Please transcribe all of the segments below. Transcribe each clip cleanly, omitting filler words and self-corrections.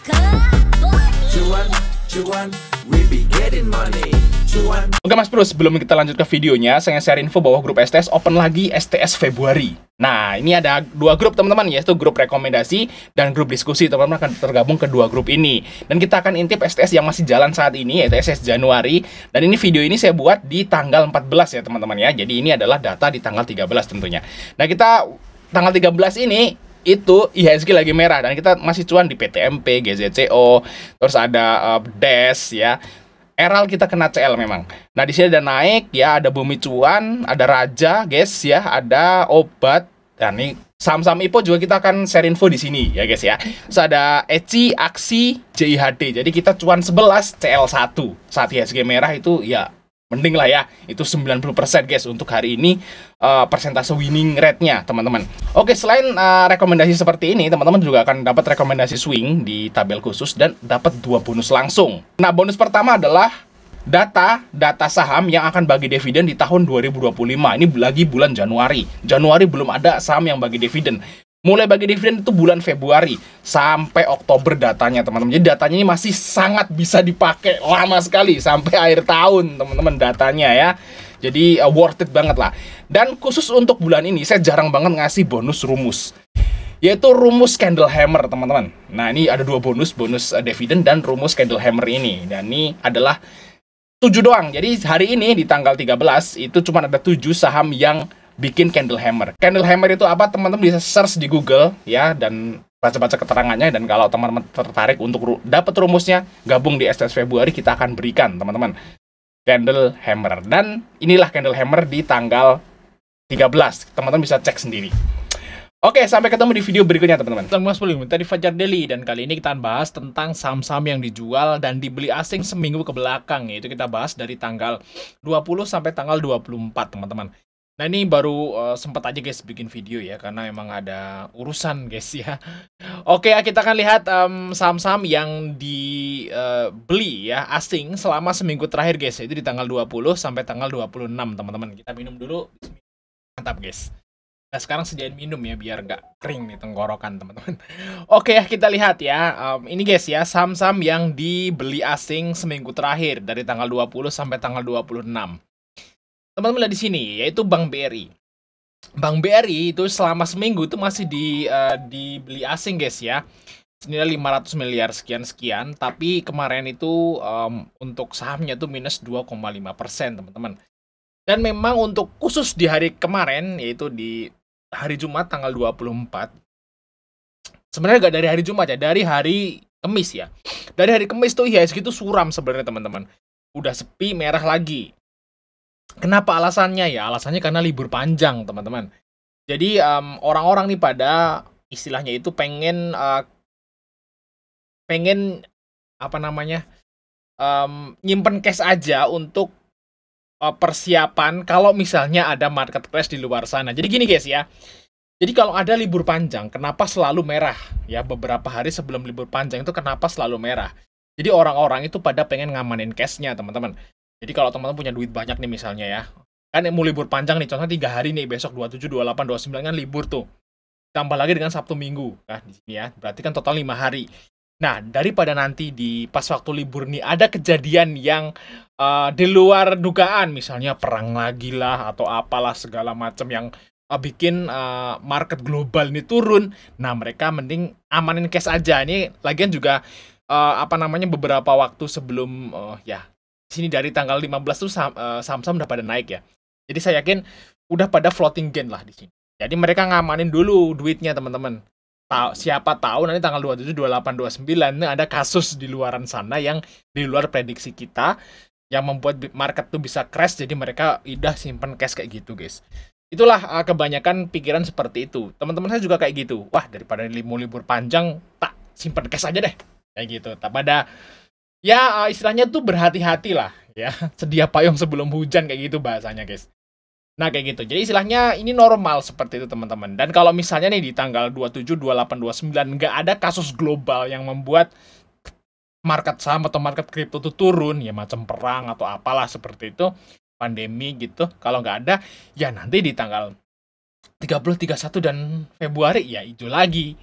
Cuan, cuan, we be getting money. Cuan. Oke Mas Bro, sebelum kita lanjut ke videonya, saya share info bahwa grup STS open lagi STS Februari. Nah, ini ada dua grup teman-teman, yaitu grup rekomendasi dan grup diskusi. Teman-teman akan tergabung ke dua grup ini. Dan kita akan intip STS yang masih jalan saat ini, yaitu STS Januari. Dan ini video ini saya buat di tanggal 14 ya teman-teman ya. Jadi ini adalah data di tanggal 13 tentunya. Nah, kita tanggal 13 ini itu IHSG lagi merah dan kita masih cuan di PTMP, GZCO, terus ada DES ya. Eral kita kena CL memang. Nah, di sini ada naik ya, ada Bumi Cuan, ada Raja, guys ya, ada Obat. Dan ini saham-saham IPO juga kita akan share info di sini ya, guys ya. Terus ada ECI, Aksi, JIHD. Jadi kita cuan 11, CL1. Saat IHSG merah itu ya mending lah ya, itu 90% guys untuk hari ini persentase winning rate-nya teman-teman. Oke, selain rekomendasi seperti ini, teman-teman juga akan dapat rekomendasi swing di tabel khusus dan dapat 2 bonus langsung. Nah, bonus pertama adalah data saham yang akan bagi dividen di tahun 2025. Ini lagi bulan Januari. Januari belum ada saham yang bagi dividen. Mulai bagi dividen itu bulan Februari sampai Oktober datanya teman-teman. Jadi datanya ini masih sangat bisa dipakai lama sekali sampai akhir tahun teman-teman datanya ya. Jadi worth it banget lah. Dan khusus untuk bulan ini saya jarang banget ngasih bonus rumus, yaitu rumus candle hammer teman-teman. Nah, ini ada 2 bonus dividen dan rumus candle hammer ini. Dan ini adalah 7 doang. Jadi hari ini di tanggal 13 itu cuma ada 7 saham yang bikin candle hammer. Candle hammer itu apa? Teman-teman bisa search di Google ya dan baca-baca keterangannya. Dan kalau teman-teman tertarik untuk dapat rumusnya, gabung di STS Februari, kita akan berikan teman-teman candle hammer. Dan inilah candle hammer di tanggal 13. Teman-teman bisa cek sendiri. Oke, sampai ketemu di video berikutnya teman-teman. Mas Pulung, tadi Fajar Daily, dan kali ini kita bahas tentang saham-saham yang dijual dan dibeli asing seminggu ke belakang. Yaitu kita bahas dari tanggal 20 sampai tanggal 24 teman-teman. Nah, ini baru sempat aja guys bikin video ya, karena emang ada urusan guys ya. Oke, kita akan lihat saham-saham yang dibeli ya asing selama seminggu terakhir guys. Itu di tanggal 20 sampai tanggal 26 teman-teman. Kita minum dulu. Mantap guys. Nah, sekarang sediain minum ya biar nggak kering nih tenggorokan teman-teman. Oke ya, kita lihat ya. Ini guys ya, saham-saham yang dibeli asing seminggu terakhir dari tanggal 20 sampai tanggal 26. Teman-teman lihat di sini, yaitu Bank BRI. Bank BRI itu selama seminggu itu masih dibeli asing guys ya. Senilai 500 miliar sekian-sekian, tapi kemarin itu untuk sahamnya itu minus 2,5% teman-teman. Dan memang untuk khusus di hari kemarin, yaitu di hari Jumat tanggal 24. Sebenarnya nggak dari hari Jumat ya, dari hari Kamis ya. Dari hari Kamis tuh IHSG itu suram sebenarnya teman-teman. Udah sepi, merah lagi. Kenapa alasannya ya? Alasannya karena libur panjang, teman-teman. Jadi orang-orang nih pada istilahnya itu pengen apa namanya? Nyimpen cash aja untuk persiapan kalau misalnya ada market crash di luar sana. Jadi gini guys ya. Jadi kalau ada libur panjang, kenapa selalu merah? Ya, beberapa hari sebelum libur panjang itu kenapa selalu merah? Jadi orang-orang itu pada pengen ngamanin cash-nya, teman-teman. Jadi kalau teman-teman punya duit banyak nih misalnya ya, kan mau libur panjang nih, contohnya 3 hari nih, besok 27, 28, 29 kan libur tuh. Tambah lagi dengan Sabtu Minggu, nah di sini ya, berarti kan total 5 hari. Nah, daripada nanti di pas waktu libur nih ada kejadian yang di luar dugaan, misalnya perang lagi lah atau apalah segala macam yang bikin market global ini turun. Nah, mereka mending amanin cash aja. Ini lagian juga apa namanya beberapa waktu sebelum ya sini dari tanggal 15 tuh saham-saham udah pada naik ya. Jadi saya yakin udah pada floating gain lah di sini. Jadi mereka ngamanin dulu duitnya teman-teman. Siapa tahu nanti tanggal 27, 28, 29 ada kasus di luaran sana yang di luar prediksi kita yang membuat market tuh bisa crash. Jadi mereka udah simpen cash kayak gitu guys. Itulah kebanyakan pikiran seperti itu. Teman-teman saya juga kayak gitu. Wah, daripada libur panjang tak simpen cash aja deh. Kayak gitu. Tak pada ya istilahnya tuh berhati-hati lah ya. Sedia payung sebelum hujan kayak gitu bahasanya guys. Nah kayak gitu. Jadi istilahnya ini normal seperti itu teman-teman. Dan kalau misalnya nih di tanggal 27, 28, 29 nggak ada kasus global yang membuat market saham atau market kripto tuh turun ya, macam perang atau apalah seperti itu, pandemi gitu. Kalau nggak ada ya nanti di tanggal 30, 31 dan Februari ya hijau lagi.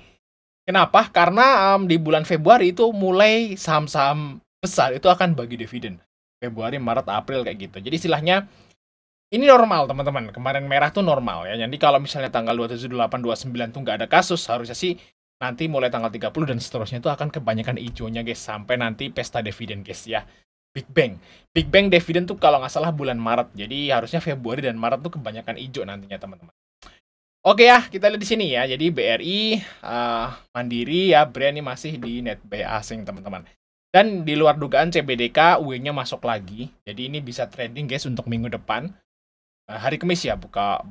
Kenapa? Karena di bulan Februari itu mulai saham-saham besar itu akan bagi dividen. Februari, Maret, April kayak gitu. Jadi istilahnya ini normal teman-teman. Kemarin merah tuh normal ya. Jadi kalau misalnya tanggal 27, 28, 29 tuh nggak ada kasus, harusnya sih nanti mulai tanggal 30 dan seterusnya itu akan kebanyakan hijaunya guys. Sampai nanti pesta dividen guys ya. Big Bang. Big Bang dividen tuh kalau nggak salah bulan Maret. Jadi harusnya Februari dan Maret tuh kebanyakan hijau nantinya teman-teman. Oke ya, kita lihat di sini ya. Jadi BRI, Mandiri ya, brand ini masih di net buy asing teman-teman. Dan di luar dugaan CBDK, UE-nya masuk lagi. Jadi ini bisa trading guys untuk minggu depan. Hari Kamis ya, buka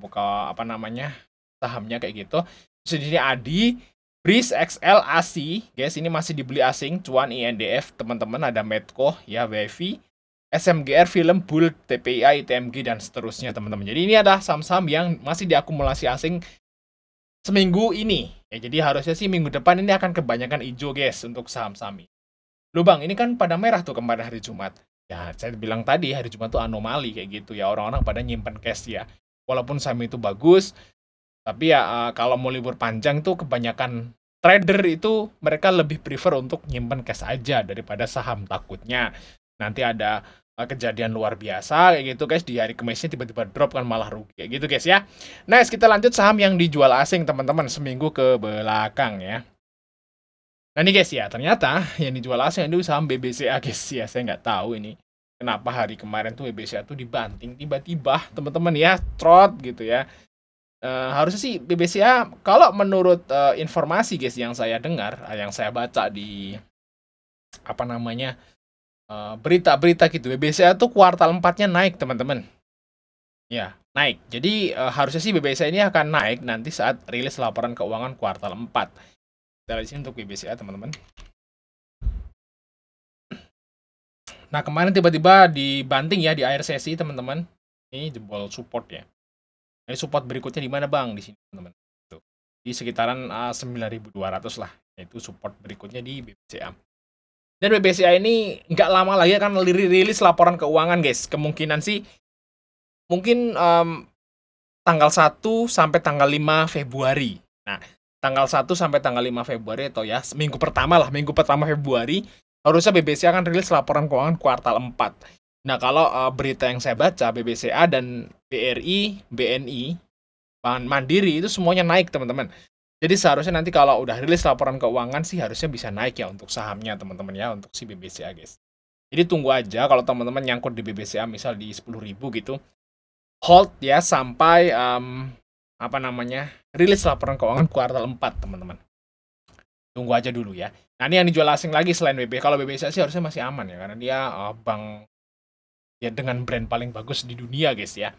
apa namanya sahamnya kayak gitu. Terus di sini ADI, BRIS, XL, ASI, guys ini masih dibeli asing. Cuan, INDF, teman-teman ada Medco, ya, WFI, SMGR, Film, Bull, TPI, TMG, dan seterusnya teman-teman. Jadi ini adalah saham-saham yang masih diakumulasi asing seminggu ini. Ya, jadi harusnya sih minggu depan ini akan kebanyakan hijau guys untuk saham-saham ini. Loh bang, ini kan pada merah tuh kemarin hari Jumat. Ya, saya bilang tadi hari Jumat tuh anomali kayak gitu ya. Orang-orang pada nyimpen cash ya. Walaupun saham itu bagus, tapi ya kalau mau libur panjang tuh kebanyakan trader itu mereka lebih prefer untuk nyimpen cash aja daripada saham. Takutnya nanti ada kejadian luar biasa kayak gitu guys, di hari Kamisnya tiba-tiba drop kan malah rugi kayak gitu guys ya. Next kita lanjut saham yang dijual asing teman-teman seminggu ke belakang ya. Nah ini guys ya, ternyata yang dijual asing itu saham BBCA guys ya. Saya nggak tahu ini kenapa hari kemarin tuh BBCA tuh dibanting tiba-tiba teman-teman ya, trot gitu ya. Harusnya sih BBCA kalau menurut informasi guys yang saya dengar, yang saya baca di apa namanya berita-berita gitu, BBCA tuh kuartal 4-nya naik teman-teman. Ya, naik. Jadi harusnya sih BBCA ini akan naik nanti saat rilis laporan keuangan kuartal 4. Kita lihat sini untuk BBCA teman-teman. Nah, kemarin tiba-tiba dibanting ya di akhir sesi teman-teman. Ini jebol support ya. Ini support berikutnya di mana bang? Di sini teman-teman. Di sekitaran 9.200 lah. Yaitu support berikutnya di BBCA. Dan BBCA ini nggak lama lagi akan rilis laporan keuangan guys. Kemungkinan sih mungkin tanggal 1 sampai tanggal 5 Februari. Nah, tanggal 1 sampai tanggal 5 Februari atau ya minggu pertama Februari harusnya BBCA akan rilis laporan keuangan kuartal 4. Nah, kalau berita yang saya baca, BBCA dan BRI, BNI, Mandiri itu semuanya naik teman-teman. Jadi seharusnya nanti kalau udah rilis laporan keuangan sih harusnya bisa naik ya untuk sahamnya teman-teman ya, untuk si BBCA guys. Jadi tunggu aja kalau teman-teman nyangkut di BBCA misal di 10.000 gitu. Hold ya sampai apa namanya? Rilis laporan keuangan kuartal 4 teman-teman. Tunggu aja dulu ya. Nah, ini yang dijual asing lagi selain BBCA. Kalau BBCA sih harusnya masih aman ya karena dia bank ya dengan brand paling bagus di dunia guys ya.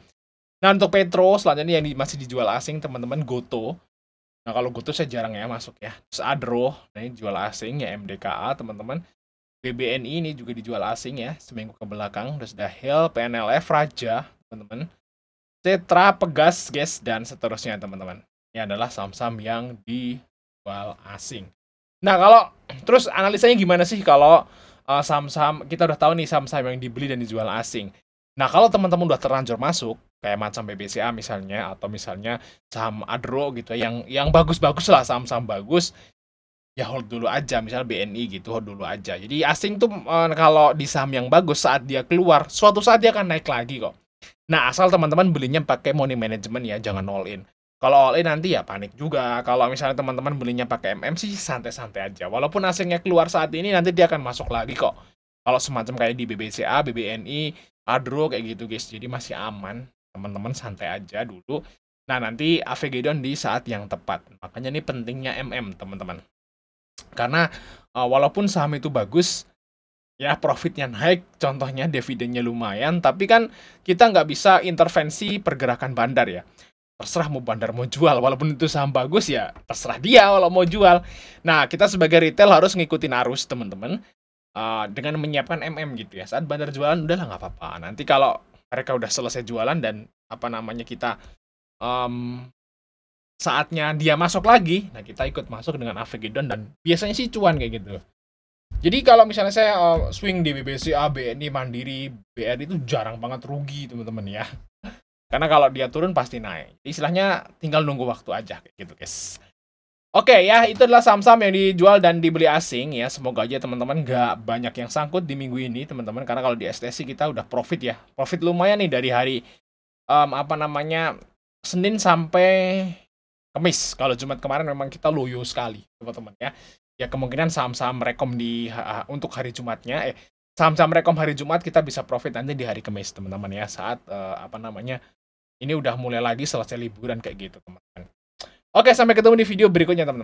Nah, untuk Petro selanjutnya yang masih dijual asing teman-teman, Goto. Nah, kalau Goto saya jarang ya masuk ya. Terus Adro, nah ini dijual asing ya, MDKA teman-teman. BBNI ini juga dijual asing ya, seminggu ke belakang. Terus Dahil, PNLF, Raja, teman-teman. Cetra, Pegas, guys, dan seterusnya teman-teman. Ini adalah saham-saham yang dijual asing. Nah, kalau terus analisanya gimana sih kalau saham-saham, kita udah tahu nih saham-saham yang dibeli dan dijual asing. Nah, kalau teman-teman udah terlanjur masuk, kayak macam BBCA misalnya, atau misalnya saham Adro gitu, yang bagus-bagus lah, saham-saham bagus, ya hold dulu aja, misalnya BNI gitu, hold dulu aja. Jadi asing tuh kalau di saham yang bagus saat dia keluar, suatu saat dia akan naik lagi kok. Nah, asal teman-teman belinya pakai money management ya, jangan all in. Kalau all in nanti ya panik juga. Kalau misalnya teman-teman belinya pakai MM sih santai-santai aja. Walaupun asingnya keluar saat ini, nanti dia akan masuk lagi kok. Kalau semacam kayak di BBCA, BBNI, Adro kayak gitu guys. Jadi masih aman. Teman-teman santai aja dulu. Nah, nanti Avegedon di saat yang tepat. Makanya ini pentingnya MM, teman-teman. Karena walaupun saham itu bagus, ya profitnya naik, contohnya dividennya lumayan, tapi kan kita nggak bisa intervensi pergerakan bandar ya. Terserah mau bandar mau jual, walaupun itu saham bagus ya terserah dia kalau mau jual. Nah, kita sebagai retail harus ngikutin arus teman-teman, dengan menyiapkan MM gitu ya. Saat bandar jualan udahlah nggak apa-apa. Nanti kalau mereka udah selesai jualan dan apa namanya kita saatnya dia masuk lagi, nah kita ikut masuk dengan Avegedon dan biasanya sih cuan kayak gitu. Jadi kalau misalnya saya swing di BBCA, BNI, Mandiri, BRI itu jarang banget rugi teman-teman ya. Karena kalau dia turun pasti naik. Istilahnya tinggal nunggu waktu aja kayak gitu guys. Oke ya, itu adalah saham-saham yang dijual dan dibeli asing ya. Semoga aja teman-teman nggak banyak yang sangkut di minggu ini teman-teman. Karena kalau di STS kita udah profit ya. Profit lumayan nih dari hari Senin sampai Kamis. Kalau Jumat kemarin memang kita loyo sekali teman-teman ya. Ya kemungkinan saham-saham rekom untuk hari Jumatnya saham-saham rekom hari Jumat kita bisa profit nanti di hari Kamis teman-teman ya. Saat ini udah mulai lagi selesai liburan kayak gitu teman-teman. Oke, sampai ketemu di video berikutnya teman-teman.